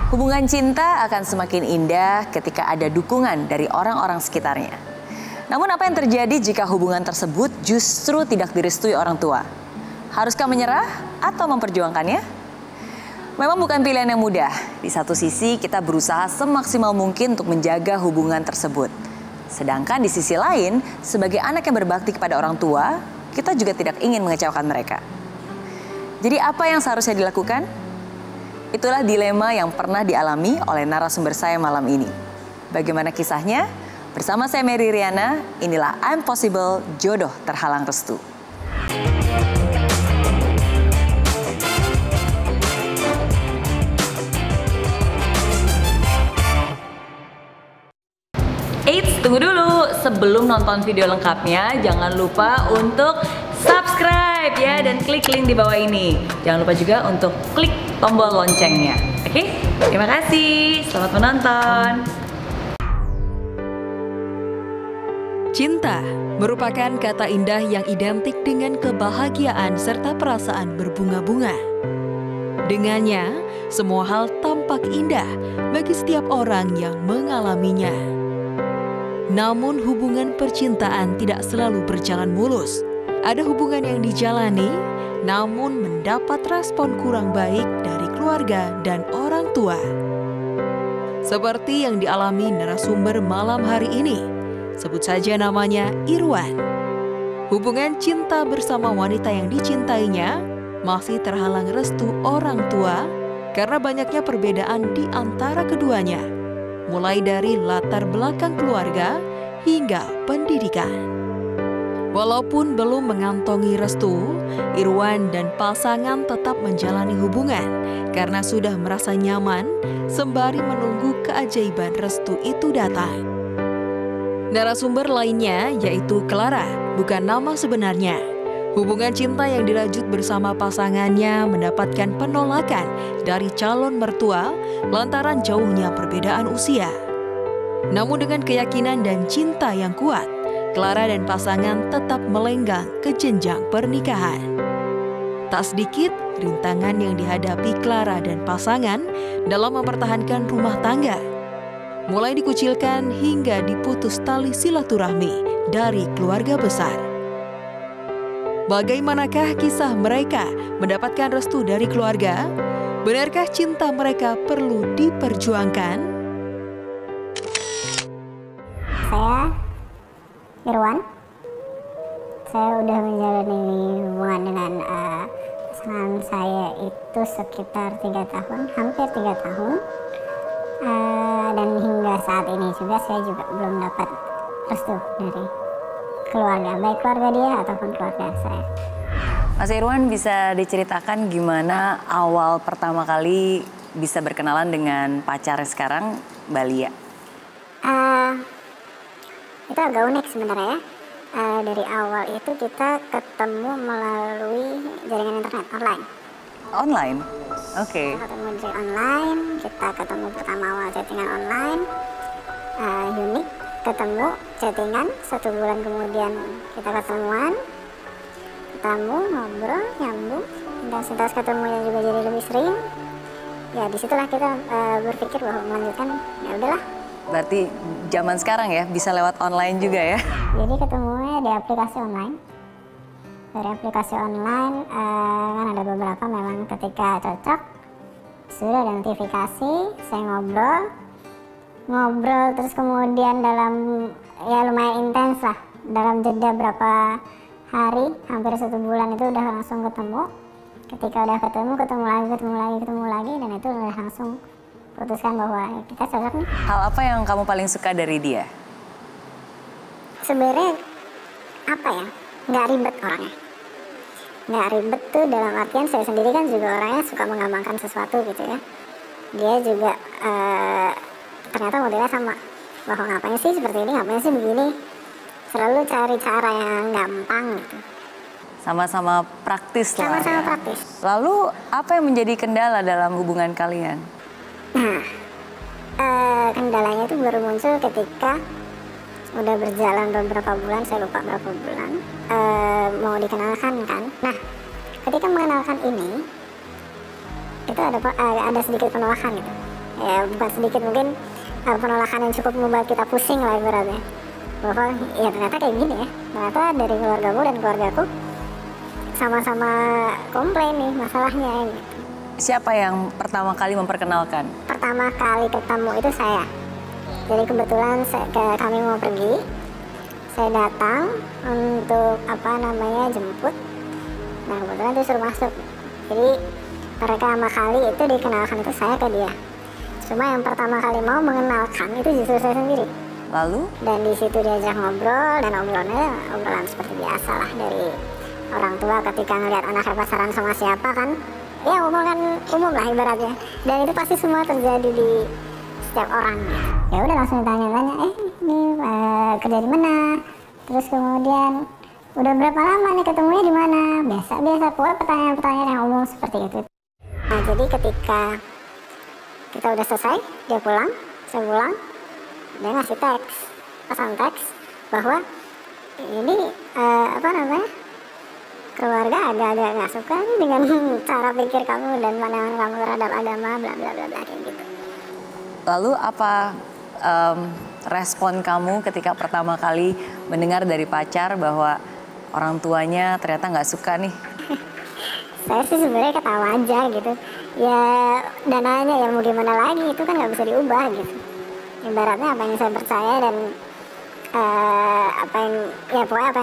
Hubungan cinta akan semakin indah ketika ada dukungan dari orang-orang sekitarnya. Namun apa yang terjadi jika hubungan tersebut justru tidak direstui orang tua? Haruskah menyerah atau memperjuangkannya? Memang bukan pilihan yang mudah. Di satu sisi kita berusaha semaksimal mungkin untuk menjaga hubungan tersebut. Sedangkan di sisi lain, sebagai anak yang berbakti kepada orang tua, kita juga tidak ingin mengecewakan mereka. Jadi apa yang seharusnya dilakukan? Itulah dilema yang pernah dialami oleh narasumber saya malam ini. Bagaimana kisahnya? Bersama saya Mary Riana, inilah I'm Possible, Jodoh Terhalang Restu. Eits, tunggu dulu. Sebelum nonton video lengkapnya, jangan lupa untuk subscribe ya dan klik link di bawah ini. Jangan lupa juga untuk klik tombol loncengnya. Oke? Terima kasih. Selamat menonton. Cinta merupakan kata indah yang identik dengan kebahagiaan serta perasaan berbunga-bunga. Dengannya, semua hal tampak indah bagi setiap orang yang mengalaminya. Namun hubungan percintaan tidak selalu berjalan mulus. Ada hubungan yang dijalani, namun mendapat respon kurang baik dari keluarga dan orang tua. Seperti yang dialami narasumber malam hari ini, sebut saja namanya Irwan. Hubungan cinta bersama wanita yang dicintainya masih terhalang restu orang tua karena banyaknya perbedaan di antara keduanya. Mulai dari latar belakang keluarga hingga pendidikan. Walaupun belum mengantongi restu, Irwan dan pasangan tetap menjalani hubungan karena sudah merasa nyaman sembari menunggu keajaiban restu itu datang. Narasumber lainnya yaitu Clara, bukan nama sebenarnya. Hubungan cinta yang dirajut bersama pasangannya mendapatkan penolakan dari calon mertua lantaran jauhnya perbedaan usia. Namun dengan keyakinan dan cinta yang kuat, Clara dan pasangan tetap melenggang ke jenjang pernikahan. Tak sedikit rintangan yang dihadapi Clara dan pasangan dalam mempertahankan rumah tangga. Mulai dikucilkan hingga diputus tali silaturahmi dari keluarga besar. Bagaimanakah kisah mereka mendapatkan restu dari keluarga? Benarkah cinta mereka perlu diperjuangkan? Saya Irwan. Saya udah menjalani hubungan dengan pasangan saya itu sekitar 3 tahun, hampir 3 tahun. Dan hingga saat ini juga saya juga belum dapat restu dari keluarga, baik keluarga dia ataupun keluarga saya. Mas Irwan, bisa diceritakan gimana awal pertama kali bisa berkenalan dengan pacar sekarang, Mbak Lia? Itu agak unik sebenarnya ya. Dari awal itu kita ketemu melalui jaringan internet online. Online? Oke. Kita ketemu di online, kita ketemu pertama awal chattingan online, unik, ketemu chattingan, 1 bulan kemudian kita ketemu, ngobrol, nyambung, intensitas ketemunya juga jadi lebih sering. Ya disitulah kita berpikir bahwa melanjutkan, ya udahlah. Berarti zaman sekarang ya bisa lewat online juga ya? Jadi ketemunya di aplikasi online. Dari aplikasi online kan ada beberapa memang ketika cocok sudah ada notifikasi, saya ngobrol terus kemudian dalam ya lumayan intens lah, dalam jeda berapa hari, hampir 1 bulan itu udah langsung ketemu. Ketika udah ketemu lagi dan itu udah langsung putuskan bahwa kita cocok nih. Hal apa yang kamu paling suka dari dia? Sebenarnya apa ya, nggak ribet orangnya. Nggak ribet tuh dalam artian saya sendiri kan juga orangnya suka mengembangkan sesuatu gitu ya. Dia juga ternyata modelnya sama, bahwa ngapain sih seperti ini, ngapain sih begini. Selalu cari cara yang gampang gitu. Sama-sama praktis lah. Sama-sama ya. praktis. Lalu apa yang menjadi kendala dalam hubungan kalian? Nah, kendalanya itu baru muncul ketika udah berjalan beberapa bulan, saya lupa berapa bulan, mau dikenalkan kan. Nah, ketika mengenalkan ini, itu ada sedikit penolakan gitu. ya bukan sedikit mungkin penolakan yang cukup membuat kita pusing lah ibaratnya. Bahwa ya ternyata kayak gini ya, ternyata dari keluargamu dan keluargaku sama-sama komplain nih masalahnya gitu. Siapa yang pertama kali memperkenalkan? Pertama kali ketemu itu saya. Jadi kebetulan kami mau pergi, saya datang untuk jemput. Nah kebetulan itu suruh masuk. Jadi pertama kali itu dikenalkan itu saya ke dia. Cuma yang pertama kali mau mengenalkan itu justru saya sendiri. Lalu? Dan di situ diajak ngobrol, dan obrolan seperti biasa lah dari orang tua ketika ngeliat anaknya pacaran sama siapa kan. Ya omongan umum lah ibaratnya. Dan itu pasti semua terjadi di setiap orang. Ya udah langsung tanya-tanya, ini kerja di mana? Terus kemudian udah berapa lama nih ketemunya di mana? Biasa pokoknya pertanyaan-pertanyaan yang umum seperti itu. Nah jadi ketika kita udah selesai, dia pulang, saya pulang, dia ngasih pesan teks bahwa ini keluarga agak-agak nggak suka nih dengan cara pikir kamu dan pandangan kamu terhadap agama, bla bla bla bla kayak gitu. Lalu apa respon kamu ketika pertama kali mendengar dari pacar bahwa orang tuanya ternyata nggak suka nih? Saya sih sebenarnya ketawa aja gitu. Ya dananya ya mau gimana lagi, itu kan nggak bisa diubah gitu. Ibaratnya apa yang saya percaya dan apa yang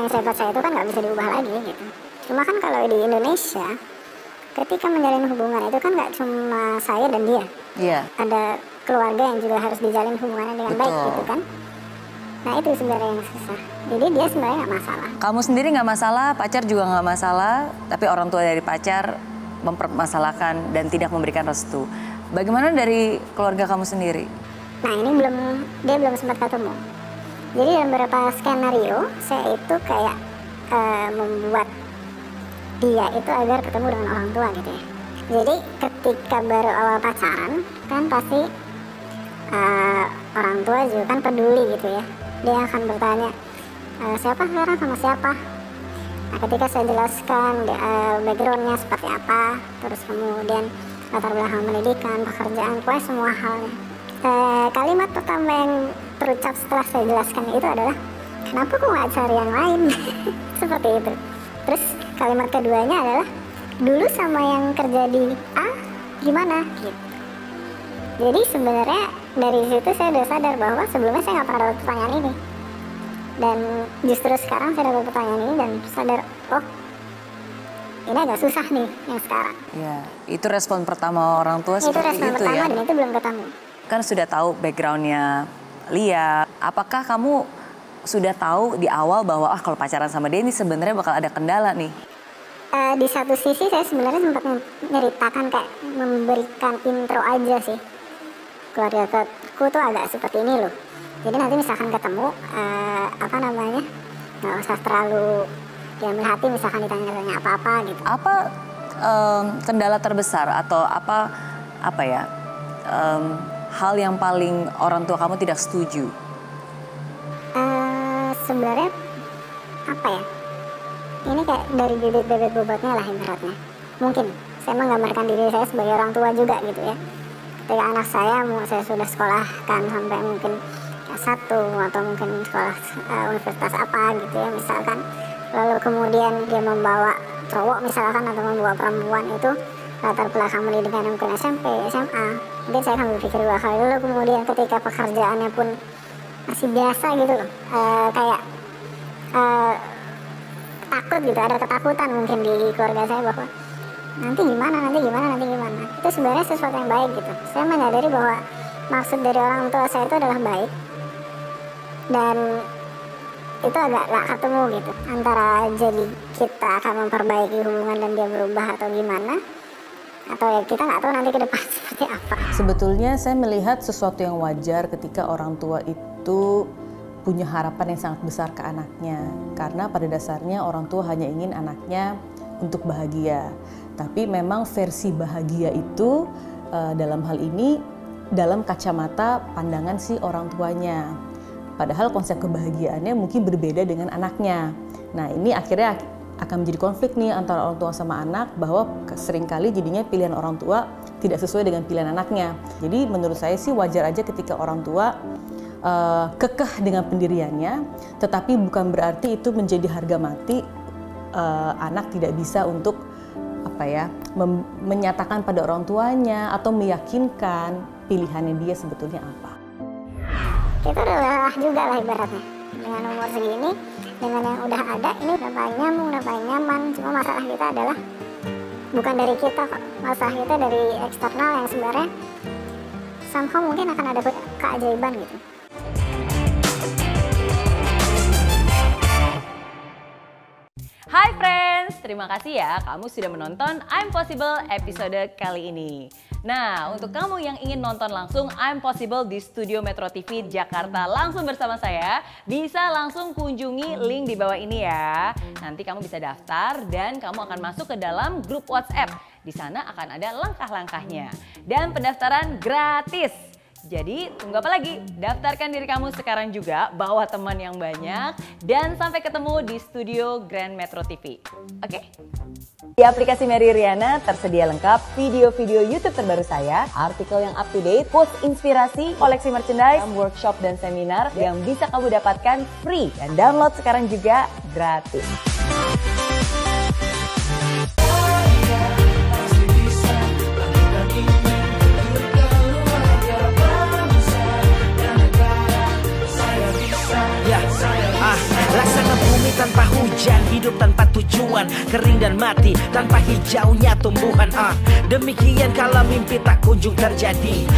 saya percaya itu kan nggak bisa diubah lagi gitu. Cuma kan kalau di Indonesia ketika menjalin hubungan itu kan nggak cuma saya dan dia. Iya. Ada keluarga yang juga harus dijalin hubungannya dengan baik gitu kan. Nah itu sebenarnya yang susah. Jadi dia sebenarnya nggak masalah. Kamu sendiri nggak masalah, pacar juga nggak masalah, tapi orang tua dari pacar mempermasalahkan dan tidak memberikan restu. Bagaimana dari keluarga kamu sendiri? Nah ini dia belum sempat ketemu. Jadi dalam beberapa skenario saya itu kayak membuat dia itu agar ketemu dengan orang tua gitu ya. Jadi ketika baru awal pacaran kan pasti orang tua juga kan peduli gitu ya. Dia akan bertanya siapa sekarang sama siapa. Nah ketika saya jelaskan backgroundnya seperti apa, terus kemudian latar belakang pendidikan, pekerjaan, pokoknya semua halnya. Kalimat pertama yang terucap setelah saya jelaskan itu adalah kenapa kok nggak cari yang lain. Seperti itu. Terus kalimat keduanya adalah dulu sama yang kerja di A gimana gitu. Jadi sebenarnya dari situ saya udah sadar bahwa sebelumnya saya nggak pernah dapat pertanyaan ini. Dan justru sekarang saya dapat pertanyaan ini dan sadar, oh ini agak susah nih yang sekarang. Ya, itu respon pertama orang tua seperti itu ya? Itu respon pertama dan itu belum ketemu. Kan sudah tahu backgroundnya Lia, apakah kamu sudah tahu di awal bahwa kalau pacaran sama dia ini sebenarnya bakal ada kendala nih? Di satu sisi saya sebenarnya sempat menceritakan kayak memberikan intro aja sih. Keluargaku tuh agak seperti ini loh. Jadi nanti misalkan ketemu, nggak usah terlalu diambil hati misalkan ditanya-tanya apa-apa gitu. Apa kendala terbesar atau hal yang paling orang tua kamu tidak setuju? Sebenarnya ini kayak dari bibit-bibit bobotnya lah ibaratnya. Mungkin saya menggambarkan diri saya sebagai orang tua juga gitu ya. Ketika anak saya sudah sekolahkan sampai mungkin S1 atau mungkin sekolah universitas apa gitu ya misalkan. Lalu kemudian dia membawa cowok misalkan atau membawa perempuan itu latar belakang pendidikan mungkin SMP, SMA. Mungkin saya akan berpikir dua kali dulu, kemudian ketika pekerjaannya pun masih biasa gitu loh. Takut gitu, ada ketakutan mungkin di keluarga saya bahwa nanti gimana. Itu sebenarnya sesuatu yang baik gitu. Saya menyadari bahwa maksud dari orang tua saya itu adalah baik. Dan itu agak gak ketemu gitu. Antara jadi kita akan memperbaiki hubungan dan dia berubah atau gimana. Atau ya kita nggak tahu nanti ke depan seperti apa. Sebetulnya saya melihat sesuatu yang wajar ketika orang tua itu punya harapan yang sangat besar ke anaknya. Karena pada dasarnya orang tua hanya ingin anaknya untuk bahagia. Tapi memang versi bahagia itu dalam hal ini dalam kacamata pandangan si orang tuanya. Padahal konsep kebahagiaannya mungkin berbeda dengan anaknya. Nah ini akhirnya akan menjadi konflik nih antara orang tua sama anak bahwa seringkali jadinya pilihan orang tua tidak sesuai dengan pilihan anaknya. Jadi menurut saya sih wajar aja ketika orang tua kekeh dengan pendiriannya, tetapi bukan berarti itu menjadi harga mati anak tidak bisa untuk menyatakan pada orang tuanya atau meyakinkan pilihannya dia sebetulnya apa. Kita udah lelah juga lah ibaratnya. Dengan umur segini, dengan yang udah ada, ini udah paling nyambung, udah paling nyaman. Cuma masalah kita adalah bukan dari kita kok. Masalah kita dari eksternal yang sebenarnya somehow mungkin akan ada keajaiban gitu. Hai friends, terima kasih ya kamu sudah menonton I'm Possible episode kali ini. Nah, untuk kamu yang ingin nonton langsung I'm Possible di Studio Metro TV Jakarta langsung bersama saya, bisa langsung kunjungi link di bawah ini ya. Nanti kamu bisa daftar dan kamu akan masuk ke dalam grup WhatsApp. Di sana akan ada langkah-langkahnya. Dan pendaftaran gratis. Jadi tunggu apa lagi? Daftarkan diri kamu sekarang juga, bawa teman yang banyak, dan sampai ketemu di studio Grand Metro TV. Oke? Di aplikasi Mary Riana tersedia lengkap video-video YouTube terbaru saya, artikel yang up to date, post inspirasi, koleksi merchandise, workshop dan seminar yang bisa kamu dapatkan free. Dan download sekarang juga gratis. Laksana bumi tanpa hujan, hidup tanpa tujuan, kering dan mati tanpa hijaunya tumbuhan. Demikian kalau mimpi tak kunjung terjadi.